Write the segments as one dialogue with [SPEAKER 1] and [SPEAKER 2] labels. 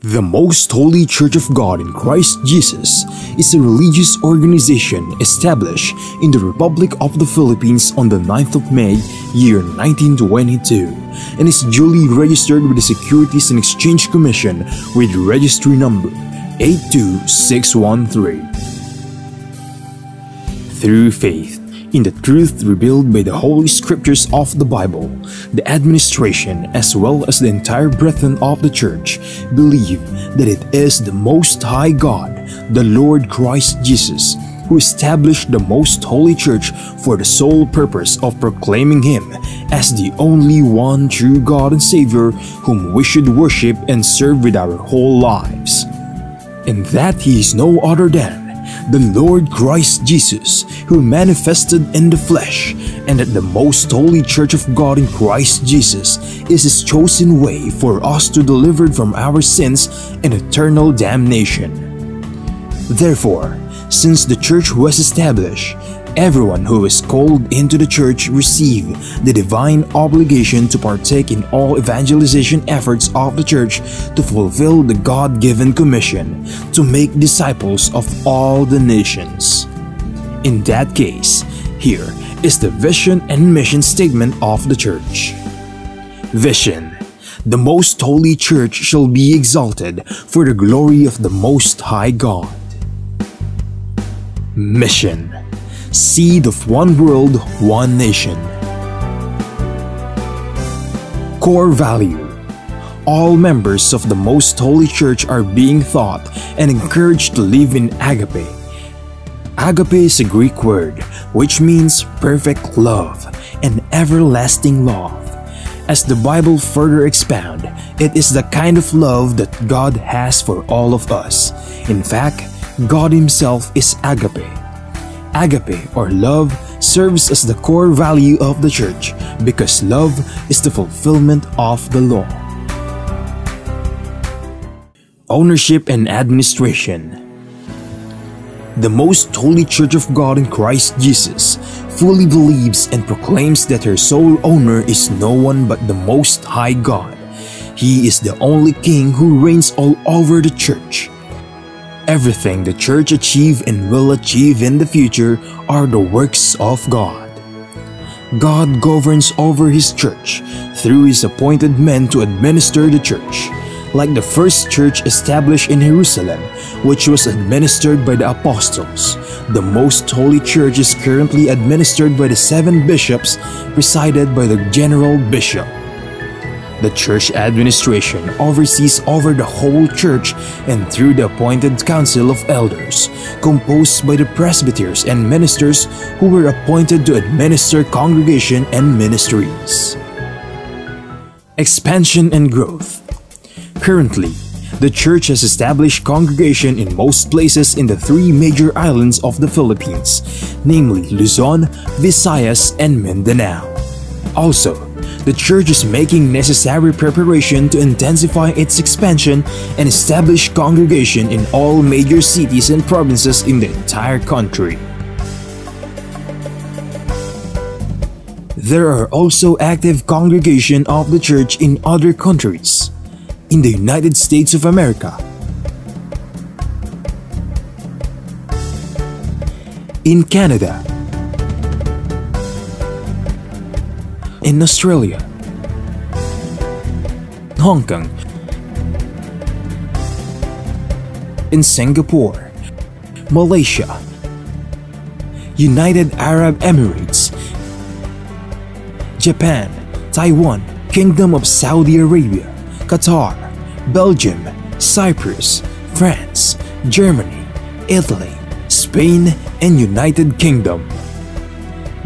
[SPEAKER 1] The Most Holy Church of God in Christ Jesus is a religious organization established in the Republic of the Philippines on the 9th of May, year 1922, and is duly registered with the Securities and Exchange Commission with registry number 82613. Through faith in the truth revealed by the Holy Scriptures of the Bible, the administration as well as the entire brethren of the Church believe that it is the Most High God, the Lord Christ Jesus, who established the Most Holy Church for the sole purpose of proclaiming Him as the only one true God and Savior whom we should worship and serve with our whole lives, and that He is no other than the Lord Christ Jesus, who manifested in the flesh, and that the Most Holy Church of God in Christ Jesus is His chosen way for us to deliver from our sins and eternal damnation. Therefore, since the Church was established, everyone who is called into the Church receive the divine obligation to partake in all evangelization efforts of the Church to fulfill the God-given commission to make disciples of all the nations. In that case, here is the vision and mission statement of the Church. Vision: the Most Holy Church shall be exalted for the glory of the Most High God. Mission: seed of one world, one nation. Core value: all members of the Most Holy Church are being taught and encouraged to live in agape. Agape is a Greek word which means perfect love and everlasting love. As the Bible further expounds, it is the kind of love that God has for all of us. In fact, God Himself is agape. Agape, or love, serves as the core value of the Church because love is the fulfillment of the law. Ownership and administration: the Most Holy Church of God in Christ Jesus fully believes and proclaims that her sole owner is no one but the Most High God. He is the only King who reigns all over the Church. Everything the Church achieve and will achieve in the future are the works of God. God governs over His Church through His appointed men to administer the Church. Like the first church established in Jerusalem, which was administered by the apostles, the Most Holy Church is currently administered by the 7 bishops, presided by the general bishop. The church administration oversees over the whole church and through the appointed council of elders, composed by the presbyters and ministers who were appointed to administer congregation and ministries. Expansion and growth: currently, the church has established congregation in most places in the 3 major islands of the Philippines, namely Luzon, Visayas, and Mindanao. Also, the church is making necessary preparation to intensify its expansion and establish congregation in all major cities and provinces in the entire country. There are also active congregation of the church in other countries. In the United States of America, in Canada, in Australia, Hong Kong, in Singapore, Malaysia, United Arab Emirates, Japan, Taiwan, Kingdom of Saudi Arabia, Qatar, Belgium, Cyprus, France, Germany, Italy, Spain, and United Kingdom.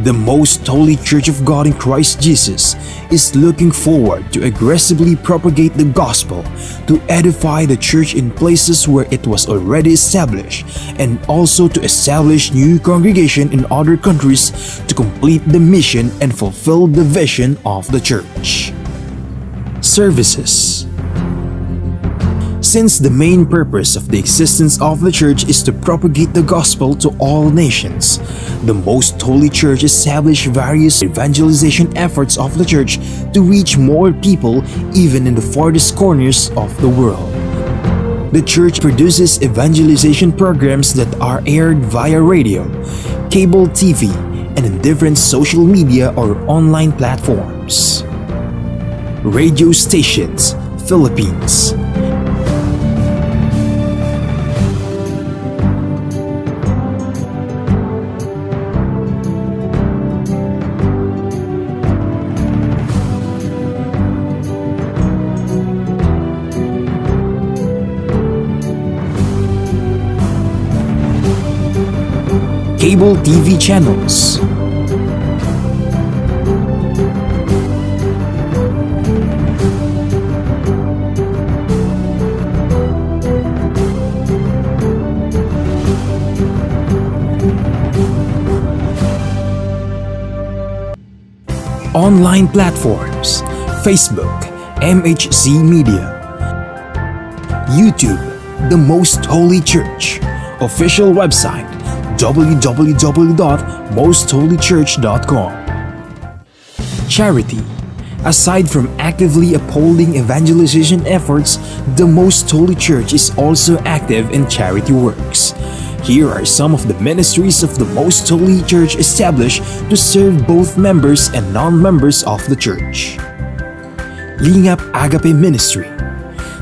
[SPEAKER 1] The Most Holy Church of God in Christ Jesus is looking forward to aggressively propagate the gospel, to edify the church in places where it was already established, and also to establish new congregation in other countries to complete the mission and fulfill the vision of the church. Services: since the main purpose of the existence of the church is to propagate the gospel to all nations, the Most Holy Church established various evangelization efforts of the church to reach more people even in the farthest corners of the world. The church produces evangelization programs that are aired via radio, cable TV, and in different social media or online platforms. Radio stations, Philippines. Cable TV channels. Online platforms, Facebook, MHC Media. YouTube, The Most Holy Church. Official website, www.mostholychurch.com. Charity. Aside from actively upholding evangelization efforts, the Most Holy Church is also active in charity works. Here are some of the ministries of the Most Holy Church established to serve both members and non-members of the church. Lingap Agape Ministry.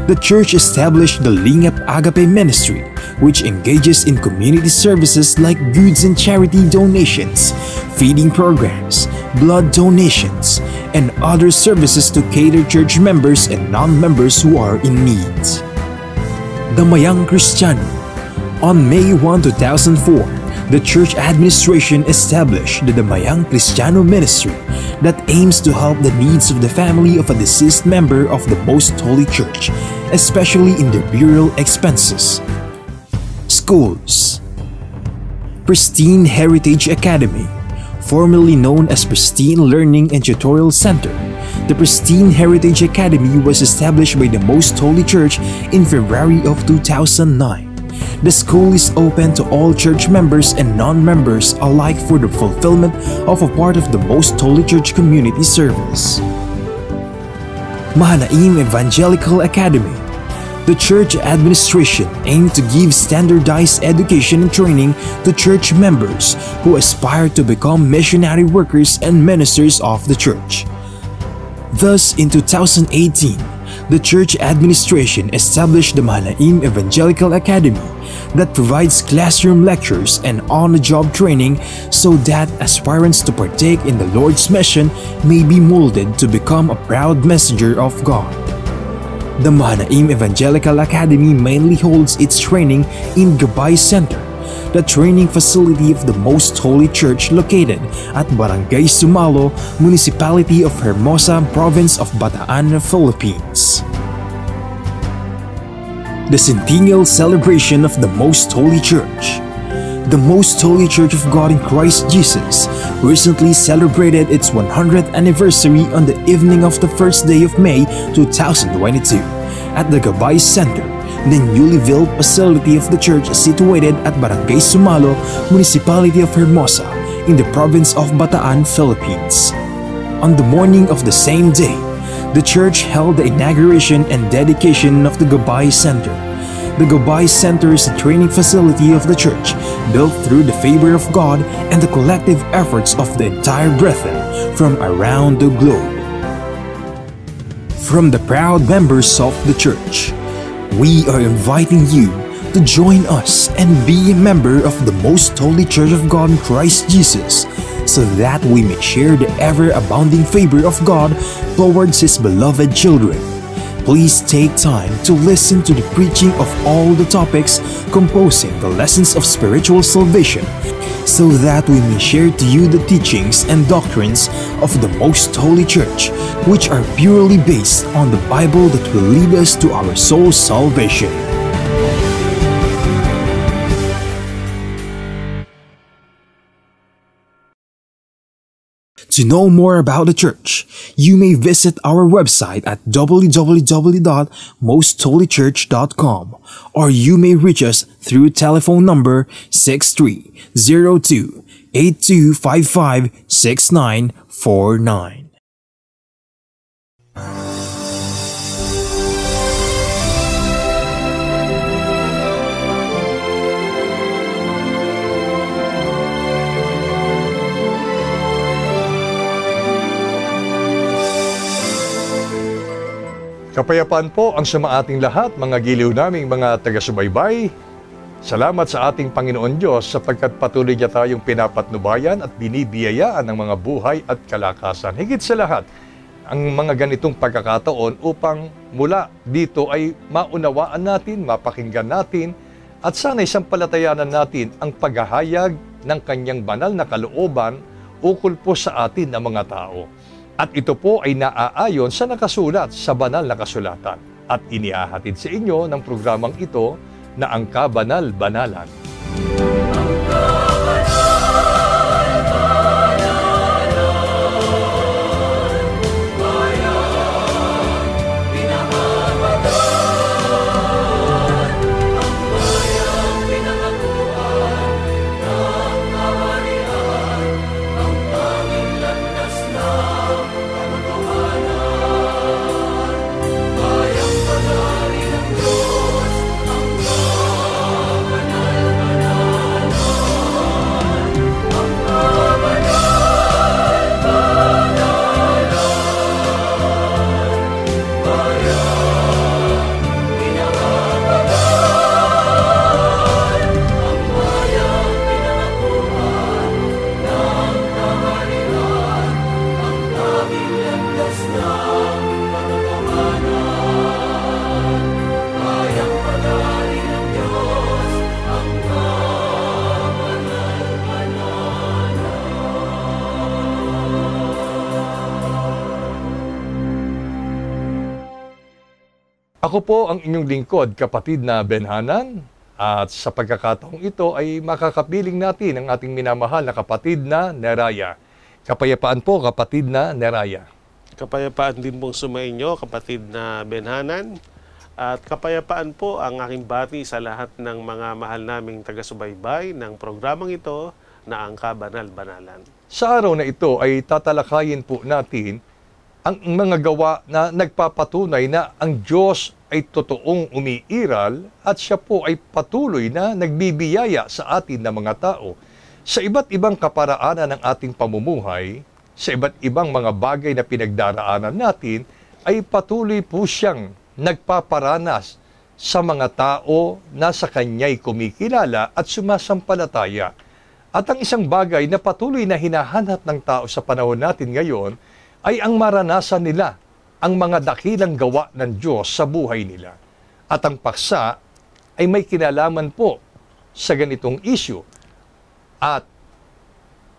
[SPEAKER 1] The church established the Lingap Agape Ministry, which engages in community services like goods and charity donations, feeding programs, blood donations, and other services to cater church members and non-members who are in need. Damayang Kristiyano. On May 1, 2004, the church administration established the Damayang Kristiyano Ministry that aims to help the needs of the family of a deceased member of the Most Holy Church, especially in their burial expenses. Schools. Pristine Heritage Academy, formerly known as Pristine Learning and Tutorial Center. The Pristine Heritage Academy was established by the Most Holy Church in February of 2009. The school is open to all church members and non-members alike for the fulfillment of a part of the Most Holy Church community service. Mahanaim Evangelical Academy. The church administration aimed to give standardized education and training to church members who aspire to become missionary workers and ministers of the church. Thus, in 2018, the church administration established the Mahanaim Evangelical Academy that provides classroom lectures and on-the-job training so that aspirants to partake in the Lord's mission may be molded to become a proud messenger of God. The Mahanaim Evangelical Academy mainly holds its training in Gabay Center, the training facility of the Most Holy Church located at Barangay Sumalo, Municipality of Hermosa, Province of Bataan, Philippines. The Centennial Celebration of the Most Holy Church. The Most Holy Church of God in Christ Jesus recently celebrated its 100th anniversary on the evening of the first day of May 2022 at the Gabay Center, the newly built facility of the church situated at Barangay Sumalo, Municipality of Hermosa, in the province of Bataan, Philippines. On the morning of the same day, the church held the inauguration and dedication of the Gabay Center. The Gabay Center is a training facility of the church, built through the favor of God and the collective efforts of the entire brethren from around the globe. From the proud members of the church, we are inviting you to join us and be a member of the Most Holy Church of God in Christ Jesus, so that we may share the ever-abounding favor of God towards His beloved children. Please take time to listen to the preaching of all the topics composing the lessons of spiritual salvation, so that we may share to you the teachings and doctrines of the Most Holy Church, which are purely based on the Bible that will lead us to our soul's salvation. To know more about the church, you may visit our website at www.mostholychurch.com, or you may reach us through telephone number 6302-8255-6949.
[SPEAKER 2] Kapayapaan po ang suma ating lahat, mga giliw naming mga taga-subaybay. Salamat sa ating Panginoon Diyos sapagkat patuloy niya tayong pinapatnubayan at binibiyayaan ng mga buhay at kalakasan. Higit sa lahat, ang mga ganitong pagkakataon upang mula dito ay maunawaan natin, mapakinggan natin, at sana'y sampalatayanan natin ang paghahayag ng kanyang banal na kalooban ukol po sa atin na mga tao. At ito po ay naaayon sa nakasulat sa banal na kasulatan at inihahatid sa inyo ng programang ito na ang Kabanal-Banalan. Ako po ang inyong lingkod, kapatid na Benhanan, at sa pagkakataong ito ay makakapiling natin ang ating minamahal na kapatid na Neraya. Kapayapaan po, kapatid na Neraya.
[SPEAKER 3] Kapayapaan din pong sumainyo, kapatid na Benhanan, at kapayapaan po ang aking bati sa lahat ng mga mahal naming taga-subaybay ng programang ito na ang Kabanal-Banalan.
[SPEAKER 2] Sa araw na ito ay tatalakayin po natin ang mga gawa na nagpapatunay na ang Diyos ay totoong umiiral at siya po ay patuloy na nagbibiyaya sa atin na mga tao. Sa iba't ibang kaparaanan ng ating pamumuhay, sa iba't ibang mga bagay na pinagdaraanan natin, ay patuloy po siyang nagpaparanas sa mga tao na sa Kanya'y kumikilala at sumasampalataya. At ang isang bagay na patuloy na hinahanap ng tao sa panahon natin ngayon, ay ang maranasan nila ang mga dakilang gawa ng Diyos sa buhay nila. At ang paksa ay may kinalaman po sa ganitong issue. At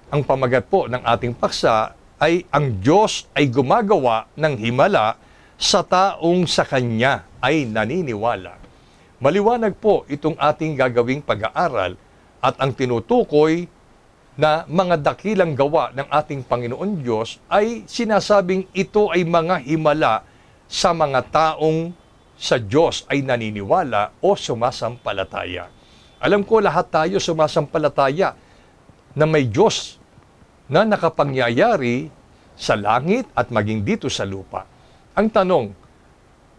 [SPEAKER 2] ang pamagat po ng ating paksa ay ang Diyos ay gumagawa ng himala sa taong sa Kanya ay naniniwala. Maliwanag po itong ating gagawing pag-aaral at ang tinutukoy na mga dakilang gawa ng ating Panginoon Diyos ay sinasabing ito ay mga himala sa mga taong sa Diyos ay naniniwala o sumasampalataya. Alam ko lahat tayo sumasampalataya na may Diyos na nakapangyayari sa langit at maging dito sa lupa. Ang tanong,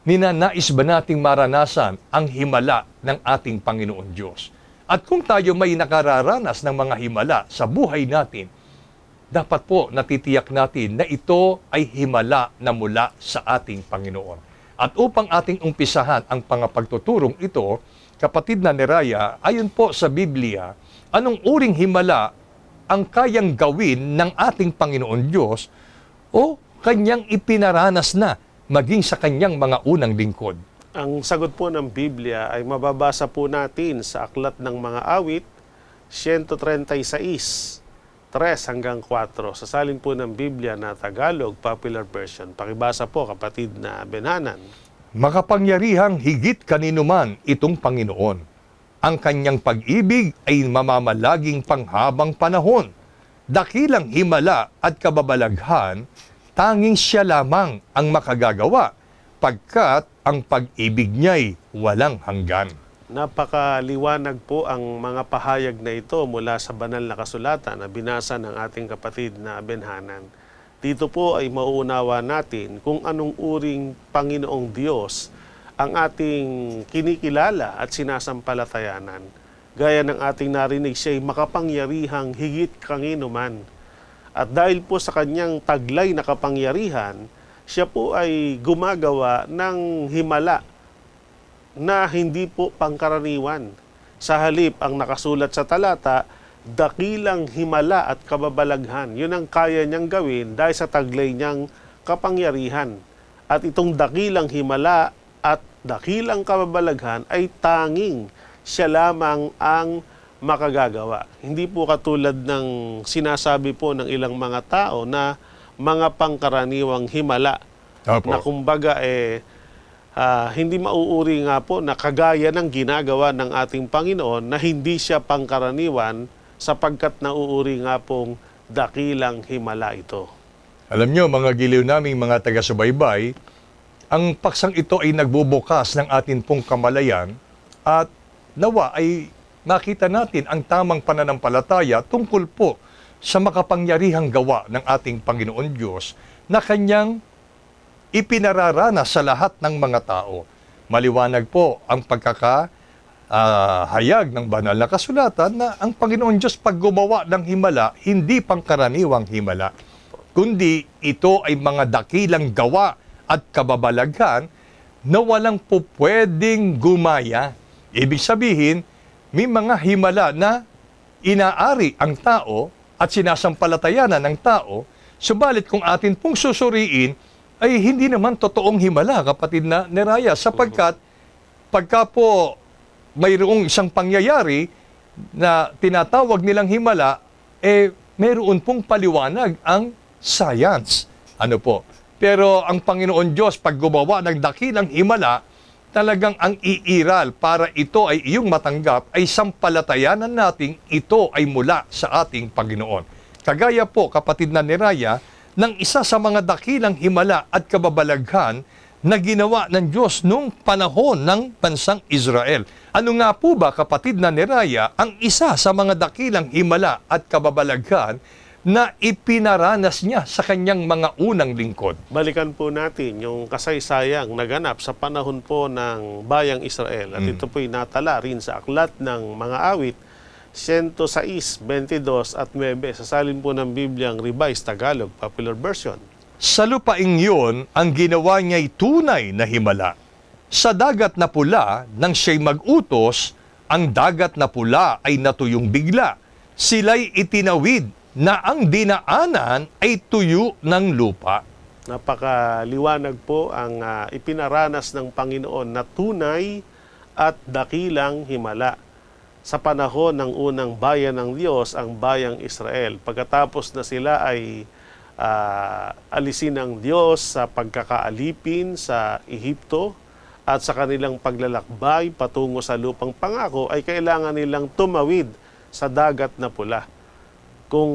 [SPEAKER 2] ninanais ba nating maranasan ang himala ng ating Panginoon Diyos? At kung tayo may nakararanas ng mga himala sa buhay natin, dapat po natitiyak natin na ito ay himala na mula sa ating Panginoon. At upang ating umpisahan ang pagtuturong ito, kapatid na Neraya, ayon po sa Biblia, anong uring himala ang kayang gawin ng ating Panginoon Diyos o Kanyang ipinaranas na maging sa Kanyang mga unang lingkod?
[SPEAKER 3] Ang sagot po ng Biblia ay mababasa po natin sa Aklat ng Mga Awit, 136, 3 hanggang 4. Sa salin po ng Biblia na Tagalog, Popular Version. Pakibasa po, kapatid na Benhanan.
[SPEAKER 2] Makapangyarihang higit kaninuman itong Panginoon. Ang Kanyang pag-ibig ay mamamalaging panghabang panahon. Dakilang himala at kababalaghan, tanging siya lamang ang makagagawa, pagkat ang pag-ibig niya'y walang hanggan.
[SPEAKER 3] Napakaliwanag po ang mga pahayag na ito mula sa banal na kasulatan na binasa ng ating kapatid na Benhanan. Dito po ay mauunawa natin kung anong uring Panginoong Diyos ang ating kinikilala at sinasampalatayanan. Gaya ng ating narinig, siya'y makapangyarihang higit kanino man. At dahil po sa kanyang taglay na kapangyarihan, siya po ay gumagawa ng himala na hindi po pangkaraniwan. Sa halip, ang nakasulat sa talata, dakilang himala at kababalaghan. Yun ang kaya niyang gawin dahil sa taglay niyang kapangyarihan. At itong dakilang himala at dakilang kababalaghan ay tanging siya lamang ang makagagawa. Hindi po katulad ng sinasabi po ng ilang mga tao na mga pangkaraniwang himala.
[SPEAKER 2] Opo.
[SPEAKER 3] Na kumbaga hindi mauuri nga po na kagaya ng ginagawa ng ating Panginoon na hindi siya pangkaraniwan sapagkat nauuri nga pong dakilang himala ito.
[SPEAKER 2] Alam nyo, mga giliw naming mga taga-subaybay, ang paksang ito ay nagbubukas ng atin pong kamalayan at nawa ay makita natin ang tamang pananampalataya tungkol po sa makapangyarihang gawa ng ating Panginoon Diyos na kanyang ipinararana sa lahat ng mga tao. Maliwanag po ang pagkakahayag ng banal na kasulatan na ang Panginoon Diyos pag gumawa ng himala, hindi pangkaraniwang himala, kundi ito ay mga dakilang gawa at kababalaghan na walang po pwedeng gumaya. Ibig sabihin, may mga himala na inaari ang tao at sinasampalatayanan ng tao, subalit kung atin pong susuriin, ay hindi naman totoong himala, kapatid na Neraya, sapagkat pagka po mayroong isang pangyayari na tinatawag nilang himala, mayroon pong paliwanag ang science. Ano po? Pero ang Panginoon Diyos, pag gumawa ng dakilang himala, talagang ang iiral para ito ay iyong matanggap ay sampalatayanan nating ito ay mula sa ating Panginoon. Kagaya po, kapatid na Neraya, ng isa sa mga dakilang himala at kababalaghan na ginawa ng Diyos nung panahon ng bansang Israel. Ano nga po ba, kapatid na Neraya, ang isa sa mga dakilang himala at kababalaghan na ipinaranas niya sa kanyang mga unang lingkod?
[SPEAKER 3] Balikan po natin yung kasaysayang naganap sa panahon po ng bayang Israel. At ito po'y natala rin sa aklat ng mga awit, 106, 22 at 9. Sasalin po ng Bibliang Revised Tagalog, Popular Version.
[SPEAKER 2] Sa lupaing yun, ang ginawa niya'y tunay na himala. Sa dagat na pula, nang siya'y mag-utos, ang dagat na pula ay natuyong bigla. Sila'y itinawid na ang dinaanan ay tuyo ng lupa.
[SPEAKER 3] Napakaliwanag po ang ipinaranas ng Panginoon na tunay at dakilang himala sa panahon ng unang bayan ng Diyos, ang bayang Israel. Pagkatapos na sila ay alisin ng Diyos sa pagkakaalipin sa Ehipto at sa kanilang paglalakbay patungo sa lupang pangako, ay kailangan nilang tumawid sa dagat na pula. Kung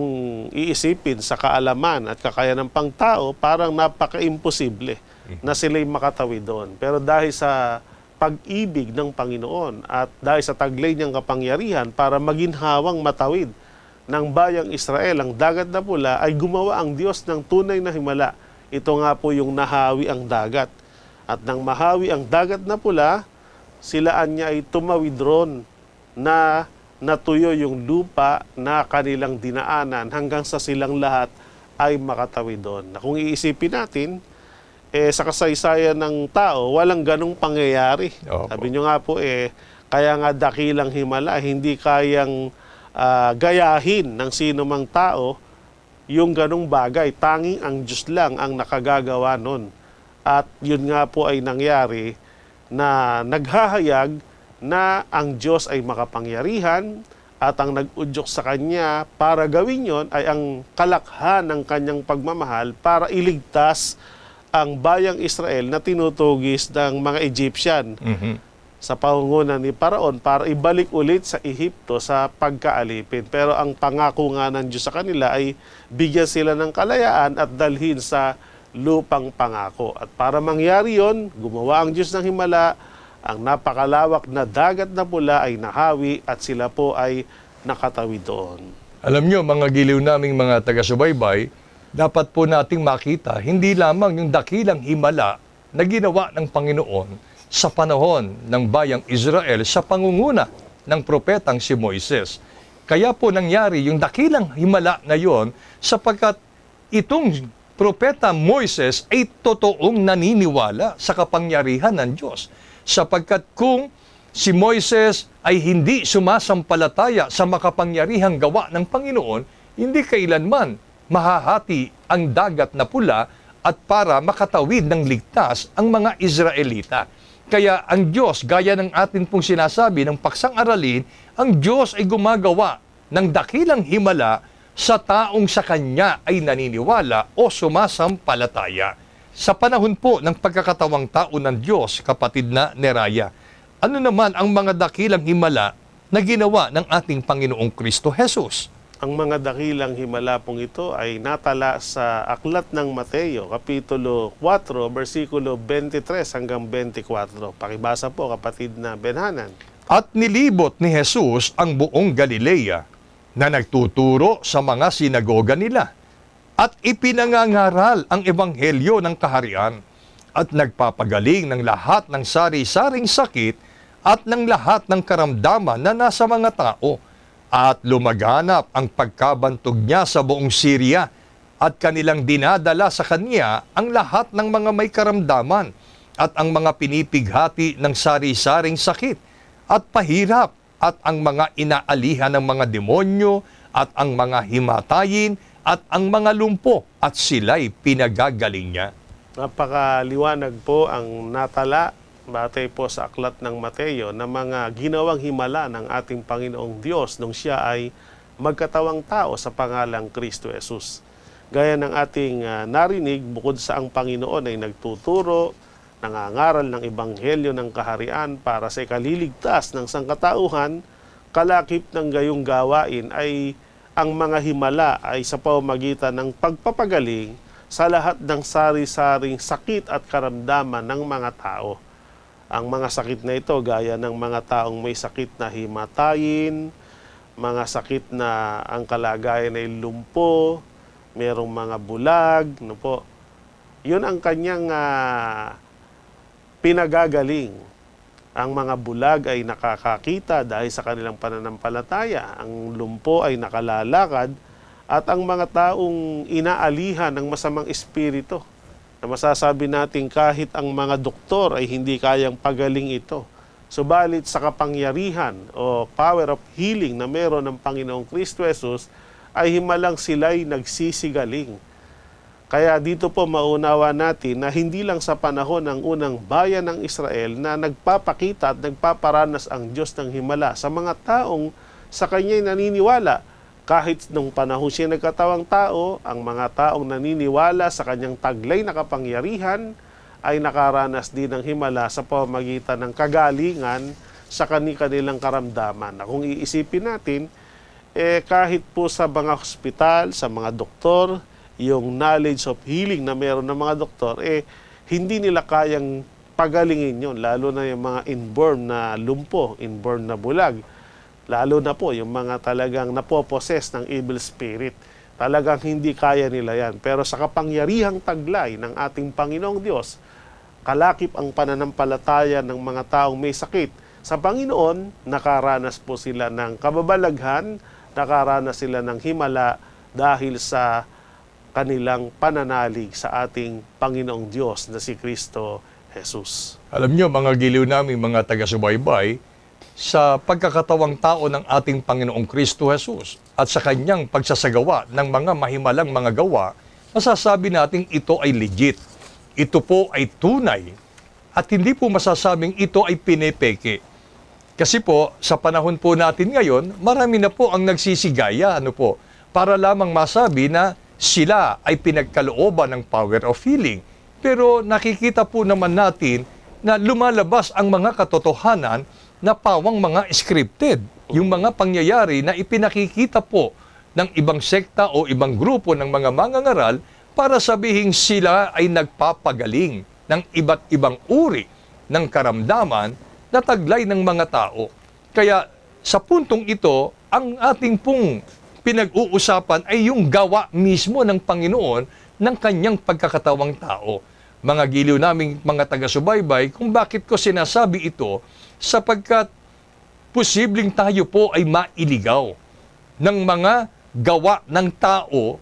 [SPEAKER 3] iisipin sa kaalaman at kakayanan ng pangtao, parang napaka-imposible na sila'y makatawid doon. Pero dahil sa pag-ibig ng Panginoon at dahil sa taglay niyang kapangyarihan para maginhawang matawid ng bayang Israel ang dagat na pula, ay gumawa ang Diyos ng tunay na himala. Ito nga po yung nahawi ang dagat. At nang mahawi ang dagat na pula, silaan niya ay tumawid ron na natuyo yung lupa na kanilang dinaanan hanggang sa silang lahat ay makatawid doon. Na kung iisipin natin, sa kasaysayan ng tao, walang ganong pangyayari.
[SPEAKER 2] Opo.
[SPEAKER 3] Sabi nyo nga po, kaya nga dakilang himala, hindi kayang gayahin ng sino mang tao yung ganong bagay. Tanging ang Diyos lang ang nakagagawa nun. At yun nga po ay nangyari na naghahayag na ang Diyos ay makapangyarihan at ang nag-udyok sa Kanya para gawin yon ay ang kalakhan ng Kanyang pagmamahal para iligtas ang bayang Israel na tinutugis ng mga Egyptian sa pangungunan ni Paraon para ibalik ulit sa Ehipto sa pagkaalipin. Pero ang pangako nga ng Diyos sa kanila ay bigyan sila ng kalayaan at dalhin sa lupang pangako. At para mangyari yon, gumawa ang Diyos ng himala, ang napakalawak na dagat na pula ay nahawi at sila po ay nakatawid doon.
[SPEAKER 2] Alam nyo, mga giliw naming mga taga-subaybay, dapat po nating makita hindi lamang yung dakilang himala na ginawa ng Panginoon sa panahon ng bayang Israel sa pangunguna ng propetang si Moises. Kaya po nangyari yung dakilang himala na yon sapagkat itong Propeta Moises ay totoong naniniwala sa kapangyarihan ng Diyos. Sapagkat kung si Moises ay hindi sumasampalataya sa makapangyarihang gawa ng Panginoon, hindi kailanman mahahati ang dagat na pula at para makatawid ng ligtas ang mga Israelita. Kaya ang Diyos, gaya ng atin pong sinasabi ng paksang aralin, ang Diyos ay gumagawa ng dakilang himala sa taong sa Kanya ay naniniwala o sumasampalataya. Sa panahon po ng pagkakatawang tao ng Diyos, kapatid na Neraya, ano naman ang mga dakilang himala na ginawa ng ating Panginoong Kristo Jesus?
[SPEAKER 3] Ang mga dakilang himala pong ito ay natala sa Aklat ng Mateo, Kapitulo 4, versikulo 23 hanggang 24. Pakibasa po, kapatid na Benhanan.
[SPEAKER 2] At nilibot ni Jesus ang buong Galilea na nagtuturo sa mga sinagoga nila at ipinangangaral ang ebanghelyo ng kaharian at nagpapagaling ng lahat ng sari-saring sakit at ng lahat ng karamdaman na nasa mga tao. At lumaganap ang pagkabantog niya sa buong Syria at kanilang dinadala sa kanya ang lahat ng mga may karamdaman at ang mga pinipighati ng sari-saring sakit at pahirap at ang mga inaalihan ng mga demonyo at ang mga himatayin at ang mga lumpo at sila'y pinagagaling niya.
[SPEAKER 3] Napakaliwanag po ang natala batay po sa Aklat ng Mateo na mga ginawang himala ng ating Panginoong Diyos nung siya ay magkatawang tao sa pangalang Kristo Jesus. Gaya ng ating narinig, bukod sa ang Panginoon ay nagtuturo, nangangaral ng ebanghelyo ng kaharian para sa ikaliligtas ng sangkatauhan, kalakip ng gayong gawain ay ang mga himala ay sa pamamagitan ng pagpapagaling sa lahat ng sari-saring sakit at karamdaman ng mga tao. Ang mga sakit na ito, gaya ng mga taong may sakit na himatayin, mga sakit na ang kalagayan ay lumpo, merong mga bulag, no po. Yun ang kanyang pinagagaling. Ang mga bulag ay nakakakita dahil sa kanilang pananampalataya. Ang lumpo ay nakalalakad at ang mga taong inaalihan ng masamang espiritu na masasabi natin kahit ang mga doktor ay hindi kayang pagaling ito. Subalit sa kapangyarihan o power of healing na meron ng Panginoong Kristo Jesus, ay himalang sila'y nagsisigaling. Kaya dito po maunawa natin na hindi lang sa panahon ng unang bayan ng Israel na nagpapakita at nagpaparanas ang Diyos ng himala sa mga taong sa Kanya'y naniniwala. Kahit nung panahon siya nagkatawang tao, ang mga taong naniniwala sa kanyang taglay na kapangyarihan ay nakaranas din ng himala sa pamamagitan ng kagalingan sa kanilang karamdaman. Na kung iisipin natin, kahit po sa mga hospital, sa mga doktor, yung knowledge of healing na meron ng mga doktor, hindi nila kayang pagalingin yun, lalo na yung mga inborn na lumpo, inborn na bulag. Lalo na po yung mga talagang napoposes ng evil spirit. Talagang hindi kaya nila yan. Pero sa kapangyarihang taglay ng ating Panginoong Diyos, kalakip ang pananampalataya ng mga taong may sakit. Sa Panginoon, nakaranas po sila ng kababalaghan, nakaranas sila ng himala dahil sa kanilang pananalig sa ating Panginoong Diyos na si Kristo Jesus.
[SPEAKER 2] Alam nyo, mga giliw namin, mga taga-subaybay, sa pagkakatawang tao ng ating Panginoong Kristo Jesus at sa kanyang pagsasagawa ng mga mahimalang mga gawa, masasabi natin ito ay legit. Ito po ay tunay at hindi po masasabing ito ay pinepeke. Kasi po, sa panahon po natin ngayon, marami na po ang nagsisigaya para lamang masabi na sila ay pinagkalooban ng power of healing. Pero nakikita po naman natin na lumalabas ang mga katotohanan na pawang mga scripted. Yung mga pangyayari na ipinakikita po ng ibang sekta o ibang grupo ng mga mangangaral para sabihing sila ay nagpapagaling ng iba't ibang uri ng karamdaman na taglay ng mga tao. Kaya sa puntong ito, ang ating pong pinag-uusapan ay yung gawa mismo ng Panginoon ng kanyang pagkakatawang tao. Mga giliw naming mga taga-subaybay, kung bakit ko sinasabi ito, sapagkat posibleng tayo po ay mailigaw ng mga gawa ng tao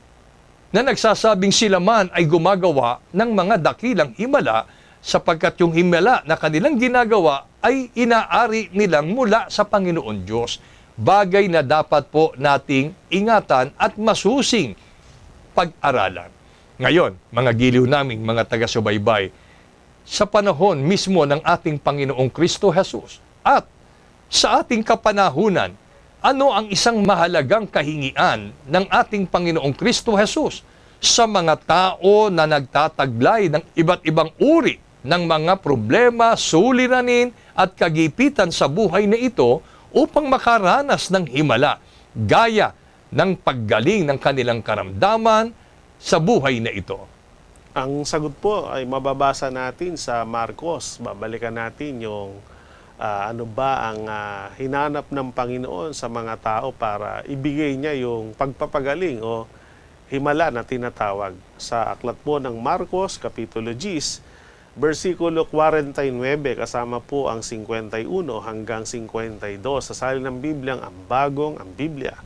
[SPEAKER 2] na nagsasabing sila man ay gumagawa ng mga dakilang himala sapagkat yung himala na kanilang ginagawa ay inaari nilang mula sa Panginoon Diyos. Bagay na dapat po nating ingatan at masusing pag-aralan. Ngayon, mga giliw naming mga taga-subaybay, sa panahon mismo ng ating Panginoong Kristo Jesus at sa ating kapanahunan, ano ang isang mahalagang kahingian ng ating Panginoong Kristo Jesus sa mga tao na nagtataglay ng iba't ibang uri ng mga problema, suliranin at kagipitan sa buhay na ito upang makaranas ng himala, gaya ng paggaling ng kanilang karamdaman sa buhay na ito?
[SPEAKER 3] Ang sagot po ay mababasa natin sa Marcos. Babalikan natin yung ano ba ang hinanap ng Panginoon sa mga tao para ibigay niya yung pagpapagaling o himala na tinatawag. Sa aklat po ng Marcos, Kapitulo 10, versikulo 49, kasama po ang 51 hanggang 52. Sa salin ng Biblia, ang Biblia.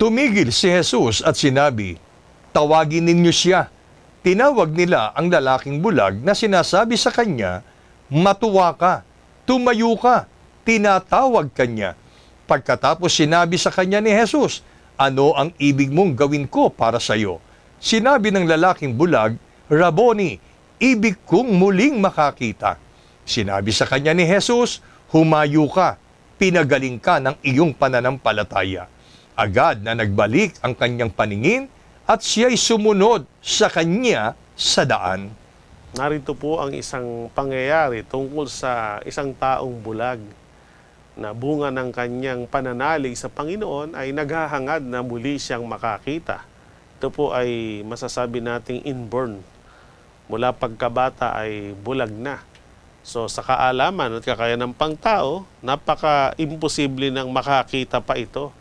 [SPEAKER 2] Tumigil si Jesus at sinabi, "Tawagin ninyo siya." Tinawag nila ang lalaking bulag na sinasabi sa kanya, "Matuwa ka, tumayo ka." Tinatawag kanya. Pagkatapos sinabi sa kanya ni Jesus, "Ano ang ibig mong gawin ko para sa iyo?" Sinabi ng lalaking bulag, "Rabboni, ibig kong muling makakita." Sinabi sa kanya ni Jesus, "Humayo ka, pinagaling ka ng iyong pananampalataya." Agad na nagbalik ang kanyang paningin at siya'y sumunod sa kanya sa daan.
[SPEAKER 3] Narito po ang isang pangyayari tungkol sa isang taong bulag na bunga ng kanyang pananalig sa Panginoon ay naghahangad na muli siyang makakita. Ito po ay masasabi nating inborn. Mula pagkabata ay bulag na. So sa kaalaman at kakayahan ng pangtao, napaka-imposible nang makakita pa ito.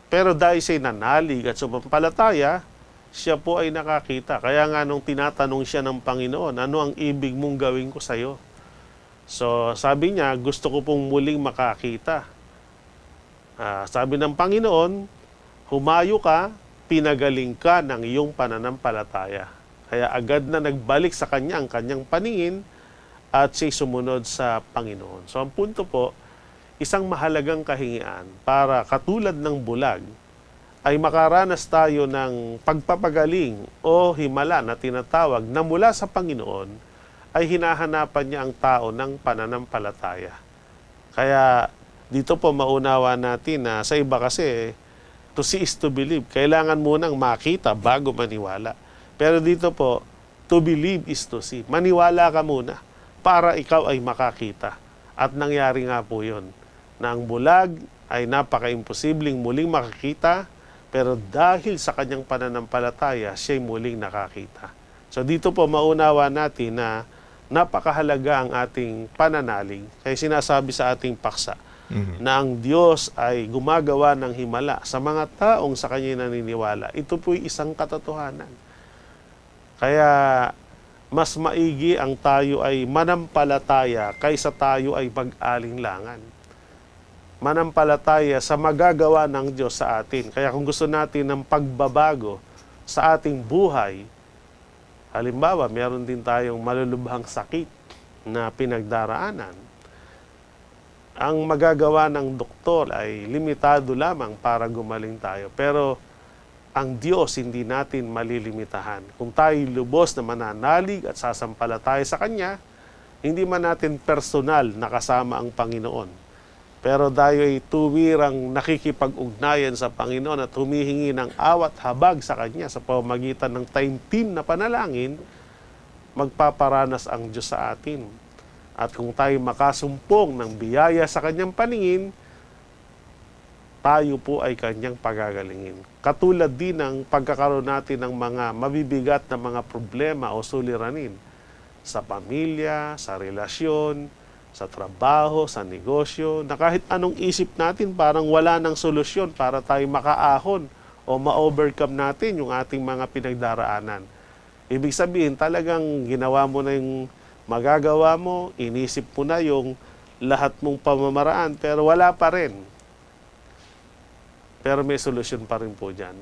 [SPEAKER 3] Pero dahil siya'y nanalig at sumampalataya, siya po ay nakakita. Kaya nga nung tinatanong siya ng Panginoon, "Ano ang ibig mong gawin ko sa iyo?" So sabi niya, "Gusto ko pong muling makakita." Sabi ng Panginoon, "Humayo ka, pinagaling ka ng iyong pananampalataya." Kaya agad na nagbalik sa kanya ang kanyang paningin at siya'y sumunod sa Panginoon. So ang punto po, isang mahalagang kahingian para katulad ng bulag, ay makaranas tayo ng pagpapagaling o himala na tinatawag na mula sa Panginoon, ay hinahanapan niya ang tao ng pananampalataya. Kaya dito po maunawa natin na sa iba kasi, to see is to believe. Kailangan munang makita bago maniwala. Pero dito po, to believe is to see. Maniwala ka muna para ikaw ay makakita. At nangyari nga po yun, na ang bulag ay napaka-imposibleng muling makakita, pero dahil sa kanyang pananampalataya, siya'y muling nakakita. So dito po maunawa natin na napakahalaga ang ating pananalig. Kaya sinasabi sa ating paksa na ang Diyos ay gumagawa ng himala sa mga taong sa Kanya naniniwala. Ito po'y isang katotohanan. Kaya mas maigi ang tayo ay manampalataya kaysa tayo ay mag-alinlangan. Manampalataya sa magagawa ng Diyos sa atin. Kaya kung gusto natin ng pagbabago sa ating buhay, halimbawa, meron din tayong malulubhang sakit na pinagdaraanan, ang magagawa ng doktor ay limitado lamang para gumaling tayo. Pero ang Diyos hindi natin malilimitahan. Kung tayo lubos na mananalig at sasampalataya sa Kanya, hindi man natin personal nakasama ang Panginoon. Pero tayo ay tuwirang nakikipag-ugnayan sa Panginoon at humihingi ng awat habag sa Kanya sa pamamagitan ng taimtim na panalangin, magpaparanas ang Diyos sa atin. At kung tayo makasumpong ng biyaya sa Kanyang paningin, tayo po ay Kanyang pagagalingin. Katulad din ng pagkakaroon natin ng mga mabibigat na mga problema o suliranin sa pamilya, sa relasyon, sa trabaho, sa negosyo, na kahit anong isip natin parang wala ng solusyon para tayo makaahon o ma-overcome natin yung ating mga pinagdaraanan. Ibig sabihin, talagang ginawa mo na yung magagawa mo, inisip mo na yung lahat mong pamamaraan, pero wala pa rin. Pero may solusyon pa rin po dyan.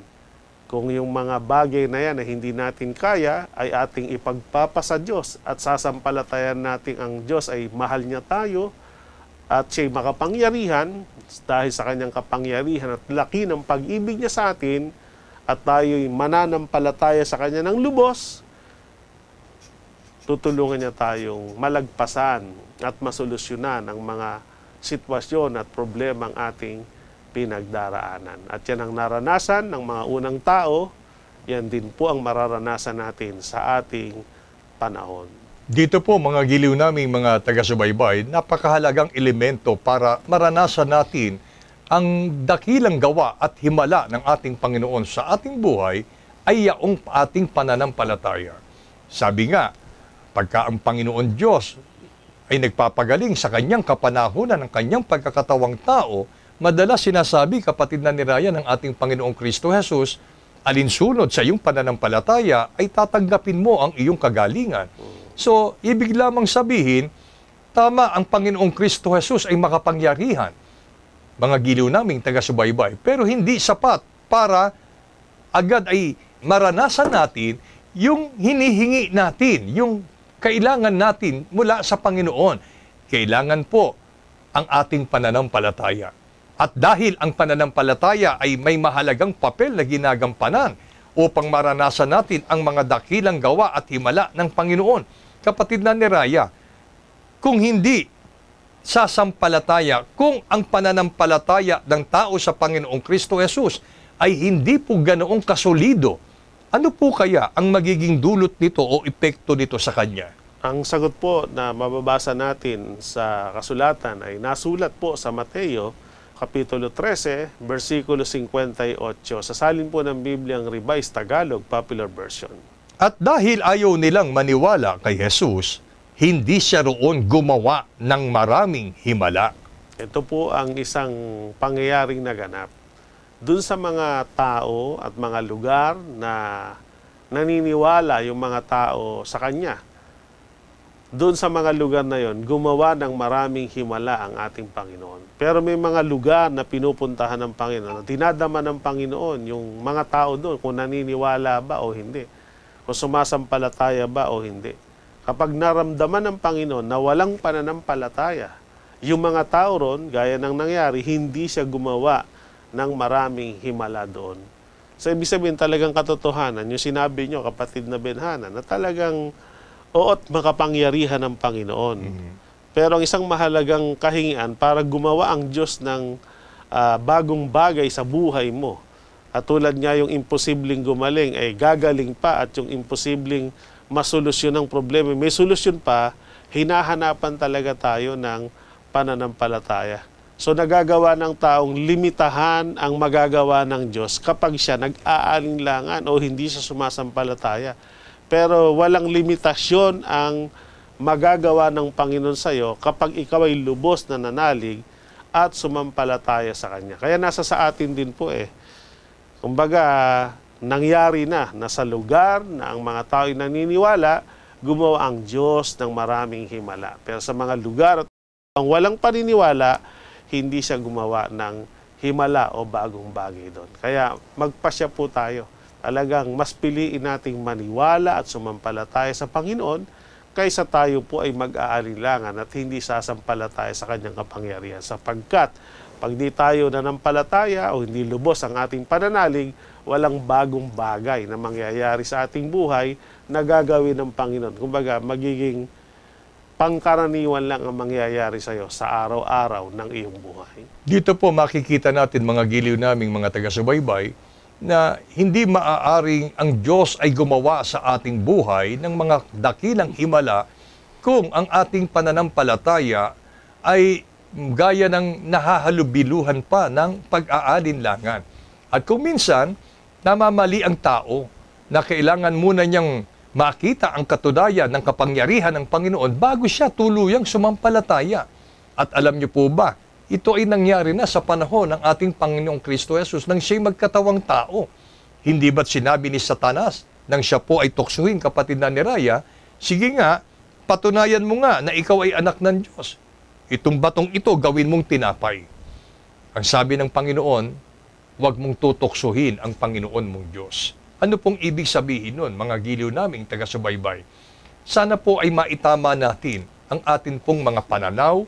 [SPEAKER 3] Kung yung mga bagay na yan na hindi natin kaya, ay ating ipagpapasa Diyos at sasampalatayan natin ang Diyos ay mahal niya tayo at siya'y makapangyarihan dahil sa kanyang kapangyarihan at laki ng pag-ibig niya sa atin at tayo'y mananampalataya sa kanya ng lubos, tutulungan niya tayong malagpasan at masolusyonan ang mga sitwasyon at problema ang ating pinagdaraanan. At yan ang naranasan ng mga unang tao, yan din po ang mararanasan natin sa ating panahon.
[SPEAKER 2] Dito po mga giliw naming mga taga-subaybay, napakahalagang elemento para maranasan natin ang dakilang gawa at himala ng ating Panginoon sa ating buhay ay yaong ating pananampalataya. Sabi nga, pagka ang Panginoon Diyos ay nagpapagaling sa kanyang kapanahunan ng kanyang pagkakatawang tao, madalas sinasabi, kapatid na ni Ryan, ng ating Panginoong Kristo Jesus, alinsunod sa iyong pananampalataya ay tatanggapin mo ang iyong kagalingan. So, ibig lamang sabihin, tama ang Panginoong Kristo Jesus ay makapangyarihan, mga giliw naming taga-subaybay, pero hindi sapat para agad ay maranasan natin yung hinihingi natin, yung kailangan natin mula sa Panginoon. Kailangan po ang ating pananampalataya. At dahil ang pananampalataya ay may mahalagang papel na ginagampanan upang maranasan natin ang mga dakilang gawa at himala ng Panginoon. Kapatid na ni Raya, kung hindi sasampalataya, kung ang pananampalataya ng tao sa Panginoong Kristo Jesus ay hindi po ganoong kasolido, ano po kaya ang magiging dulot nito o epekto nito sa kanya?
[SPEAKER 3] Ang sagot po na mababasa natin sa kasulatan ay nasulat po sa Mateo, Kapitulo 13, versikulo 58. Sasalin po ng Biblia ang Revised Tagalog Popular Version.
[SPEAKER 2] At dahil ayaw nilang maniwala kay Jesus, hindi siya roon gumawa ng maraming himala.
[SPEAKER 3] Ito po ang isang pangyayaring naganap dun sa mga tao at mga lugar na naniniwala yung mga tao sa Kanya. Doon sa mga lugar na yon, gumawa ng maraming himala ang ating Panginoon. Pero may mga lugar na pinupuntahan ng Panginoon, dinadama ng Panginoon yung mga tao doon kung naniniwala ba o hindi, kung sumasampalataya ba o hindi. Kapag naramdaman ng Panginoon na walang pananampalataya, yung mga tao ron, gaya ng nangyari, hindi siya gumawa ng maraming himala doon. So, ibig sabihin talagang katotohanan, yung sinabi nyo, kapatid na Benhana, na talagang oot makapangyarihan ng Panginoon. Pero ang isang mahalagang kahingian para gumawa ang Diyos ng bagong bagay sa buhay mo. At tulad niya yung imposibleng gumaling ay gagaling pa at yung imposibleng masolusyon ng problema, may solusyon pa, hinahanapan talaga tayo ng pananampalataya. So nagagawa ng taong limitahan ang magagawa ng Diyos kapag siya nag-aalinlangan o hindi siya sumasampalataya. Pero walang limitasyon ang magagawa ng Panginoon sa iyo kapag ikaw ay lubos na nanalig at sumampalataya sa Kanya. Kaya nasa sa atin din po Kumbaga, nangyari na sa lugar na ang mga tao ay naniniwala, gumawa ang Diyos ng maraming himala. Pero sa mga lugar at ang walang paniniwala, hindi siya gumawa ng himala o bagong bagay doon. Kaya magpasya po tayo. Talagang mas piliin nating maniwala at sumampalataya sa Panginoon kaysa tayo po ay mag-aalinlangan at hindi sasampalataya sa Kanyang kapangyarihan. Sapagkat pag di tayo nanampalataya o hindi lubos ang ating pananalig, walang bagong bagay na mangyayari sa ating buhay na gagawin ng Panginoon. Kumbaga, magiging pangkaraniwan lang ang mangyayari sa iyo sa araw-araw ng iyong buhay.
[SPEAKER 2] Dito po makikita natin mga giliw naming mga taga-subaybay na hindi maaaring ang Diyos ay gumawa sa ating buhay ng mga dakilang himala kung ang ating pananampalataya ay gaya ng nahahalubiluhan pa ng pag-aalinlangan. At kung minsan, namamali ang tao na kailangan muna niyang makita ang katunayan ng kapangyarihan ng Panginoon bago siya tuluyang sumampalataya. At alam niyo po ba, ito ay nangyari na sa panahon ng ating Panginoong Kristo Jesus nang siya'y magkatawang tao. Hindi ba't sinabi ni Satanas nang siya po ay tuksuhin, kapatid na ni Raya, sige nga, patunayan mo nga na ikaw ay anak ng Diyos. Itong batong ito gawin mong tinapay. Ang sabi ng Panginoon, huwag mong tutoksohin ang Panginoon mong Diyos. Ano pong ibig sabihin nun, mga giliw naming taga-subaybay? Sana po ay maitama natin ang atin pong mga pananaw,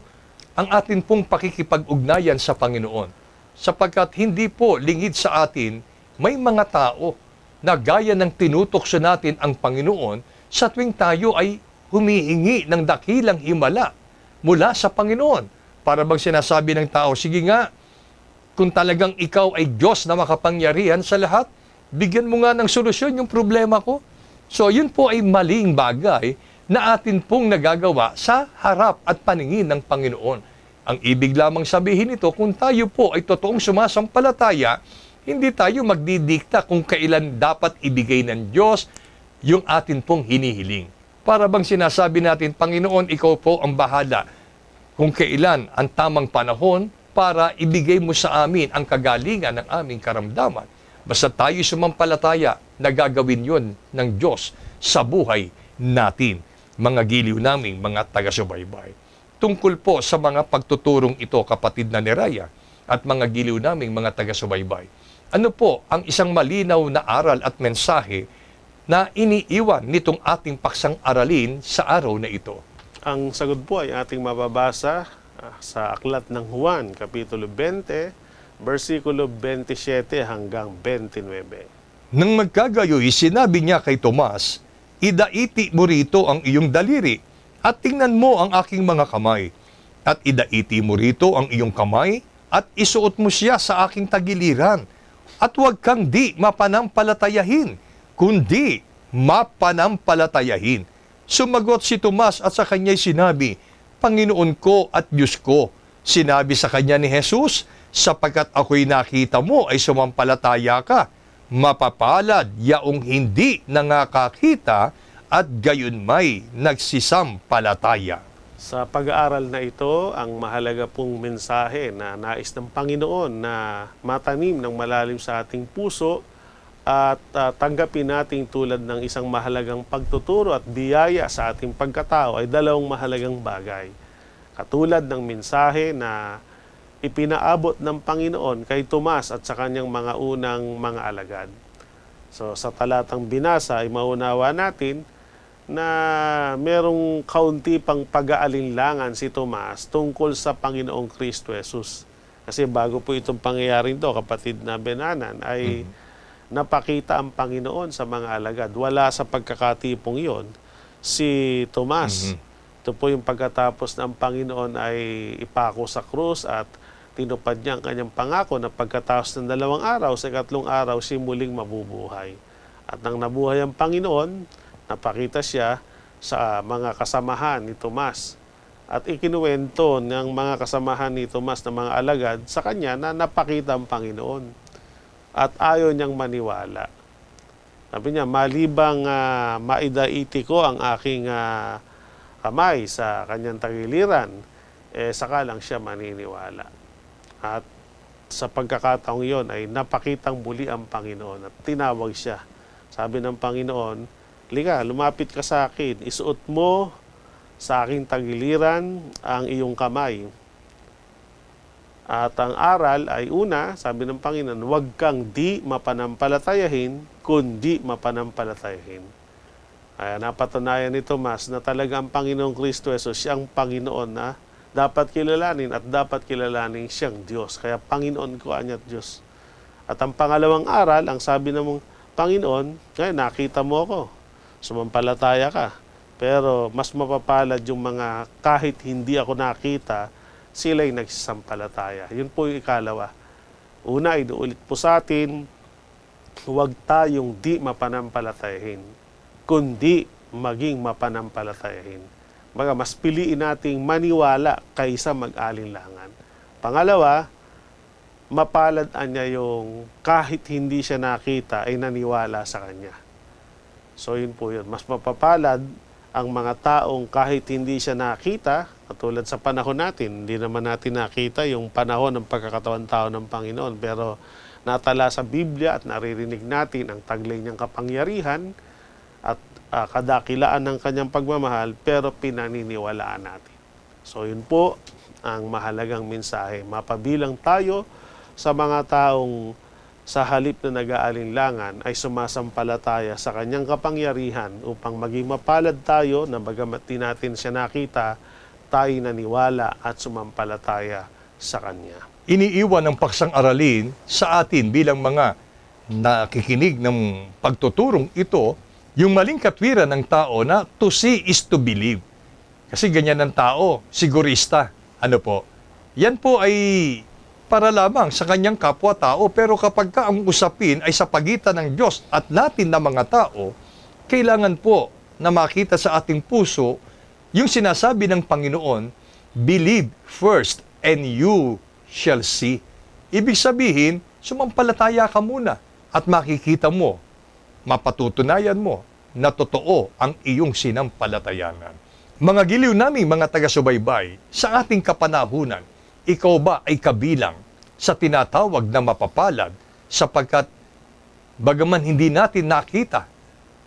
[SPEAKER 2] ang atin pong pakikipag-ugnayan sa Panginoon. Sapagkat hindi po lingid sa atin, may mga tao na gaya ng tinutokso natin ang Panginoon sa tuwing tayo ay humihingi ng dakilang himala mula sa Panginoon. Para bang sinasabi ng tao, sige nga, kung talagang ikaw ay Diyos na makapangyarihan sa lahat, bigyan mo nga ng solusyon yung problema ko. So yun po ay maling bagay na atin pong nagagawa sa harap at paningin ng Panginoon. Ang ibig lamang sabihin nito, kung tayo po ay totoong sumasampalataya, hindi tayo magdidikta kung kailan dapat ibigay ng Diyos yung atin pong hinihiling. Para bang sinasabi natin, Panginoon, ikaw po ang bahala kung kailan ang tamang panahon para ibigay mo sa amin ang kagalingan ng aming karamdaman. Basta tayo sumampalataya na gagawin yun ng Diyos sa buhay natin, mga giliw naming mga taga-subaybay. Tungkol po sa mga pagtuturong ito, kapatid na Neraya, at mga giliw naming mga taga-subaybay, ano po ang isang malinaw na aral at mensahe na iniiwan nitong ating paksang aralin sa araw na ito?
[SPEAKER 3] Ang sagot po ay ating mababasa sa Aklat ng Juan, Kapitulo 20, versikulo 27 hanggang 29.
[SPEAKER 2] Nang magkagayoy, sinabi niya kay Tomas, idaiti mo rito ang iyong daliri, at tingnan mo ang aking mga kamay. At idaiti mo rito ang iyong kamay, at isuot mo siya sa aking tagiliran. At huwag kang di mapanampalatayahin, kundi mapanampalatayahin. Sumagot si Tomas at sa kanya'y sinabi, Panginoon ko at Diyos ko. Sinabi sa kanya ni Jesus, sapagkat ako'y nakita mo ay sumampalataya ka, mapapalad yaong hindi nangakakita at gayon may nagsisampalataya.
[SPEAKER 3] Sa pag-aaral na ito, ang mahalaga pong mensahe na nais ng Panginoon na matanim ng malalim sa ating puso at tanggapin natin tulad ng isang mahalagang pagtuturo at biyaya sa ating pagkatao ay dalawang mahalagang bagay. Katulad ng mensahe na ipinaabot ng Panginoon kay Tomas at sa kanyang mga unang mga alagad. So sa talatang binasa ay maunawa natin na merong kaunti pang pag-aalinlangan si Tomas tungkol sa Panginoong Kristo Jesus. Kasi bago po itong pangyayaring to, kapatid na Benanan, ay napakita ang Panginoon sa mga alagad. Wala sa pagkakatipong yon si Tomas. Ito po yung pagkatapos ng Panginoon ay ipako sa krus at tinupad niya ang kanyang pangako na pagkatapos ng 2 araw, sa 3 araw, si muling mabubuhay. At nang nabuhay ang Panginoon, napakita siya sa mga kasamahan ni Tomas. At ikinuwento ng mga kasamahan ni Tomas na mga alagad sa kanya na napakita ang Panginoon. At ayaw niyang maniwala. Sabi niya, malibang maidaiti ko ang aking kamay sa kanyang tagiliran, saka lang siya maniniwala. At sa pagkakataong iyon ay napakitang muli ang Panginoon at tinawag siya. Sabi ng Panginoon, Liga, lumapit ka sa akin, isuot mo sa aking tagiliran ang iyong kamay. At ang aral ay una, sabi ng Panginoon, huwag kang di mapanampalatayahin, kundi mapanampalatayahin. Kaya napatunayan ni Tomas na talaga ang Panginoong Kristo Jesus, siyang Panginoon na dapat kilalanin at dapat kilalanin siyang Diyos. Kaya Panginoon ko anyat Diyos. At ang pangalawang aral, ang sabi ng Panginoon, ngayon nakita mo ako, sumampalataya ka. Pero mas mapapalad yung mga kahit hindi ako nakita, sila'y nagsisampalataya. Yun po yung ikalawa. Una, inuulit po sa atin, huwag tayong di mapanampalatayahin, kundi maging mapanampalatayahin. Baga, mas piliin nating maniwala kaysa mag-alinlangan. Pangalawa, mapalad niya yung kahit hindi siya nakita ay naniwala sa kanya. So yun po yun. Mas mapapalad ang mga taong kahit hindi siya nakita, katulad sa panahon natin, hindi naman natin nakita yung panahon ng pagkakatawan tao ng Panginoon, pero natala sa Biblia at naririnig natin ang taglay niyang kapangyarihan at kadakilaan ng kanyang pagmamahal, pero pinaniniwalaan natin. So yun po ang mahalagang mensahe. Mapabilang tayo sa mga taong sa halip na nag-aalinlangan ay sumasampalataya sa kanyang kapangyarihan upang maging mapalad tayo na bagamat di natin siya nakita, tayo naniwala at sumampalataya sa kanya.
[SPEAKER 2] Iniiwan ng paksang aralin sa atin bilang mga nakikinig ng pagtuturong ito, yung maling katwiran ng tao na to see is to believe. Kasi ganyan ng tao, sigurista. Ano po? Yan po ay para lamang sa kanyang kapwa-tao, pero kapag ka ang usapin ay sa pagitan ng Diyos at natin na mga tao, kailangan po na makita sa ating puso yung sinasabi ng Panginoon, believe first and you shall see. Ibig sabihin, sumampalataya ka muna at makikita mo, mapatutunayan mo na totoo ang iyong sinampalatayanan. Mga giliw naming mga taga-subaybay, sa ating kapanahunan, ikaw ba ay kabilang sa tinatawag na mapapalad sapagkat bagaman hindi natin nakita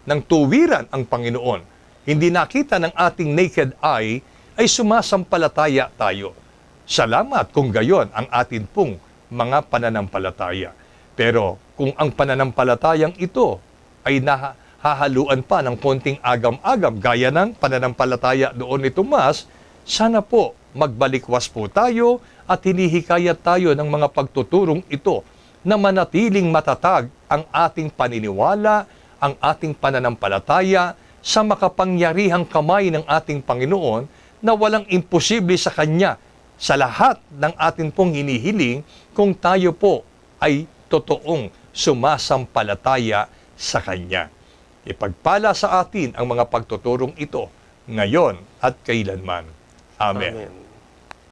[SPEAKER 2] ng tuwiran ang Panginoon, hindi nakita ng ating naked eye, ay sumasampalataya tayo. Salamat kung gayon ang atin pong mga pananampalataya. Pero kung ang pananampalatayang ito ay nahahaluan pa ng konting agam-agam gaya ng pananampalataya doon ni Tomas, sana po magbalikwas po tayo at hinihikayat tayo ng mga pagtuturong ito na manatiling matatag ang ating paniniwala, ang ating pananampalataya sa makapangyarihang kamay ng ating Panginoon na walang imposible sa Kanya sa lahat ng ating pong hinihiling kung tayo po ay totoong sumasampalataya sa Kanya. Ipagpala sa atin ang mga pagtuturong ito ngayon at kailanman. Amen.
[SPEAKER 3] Amen.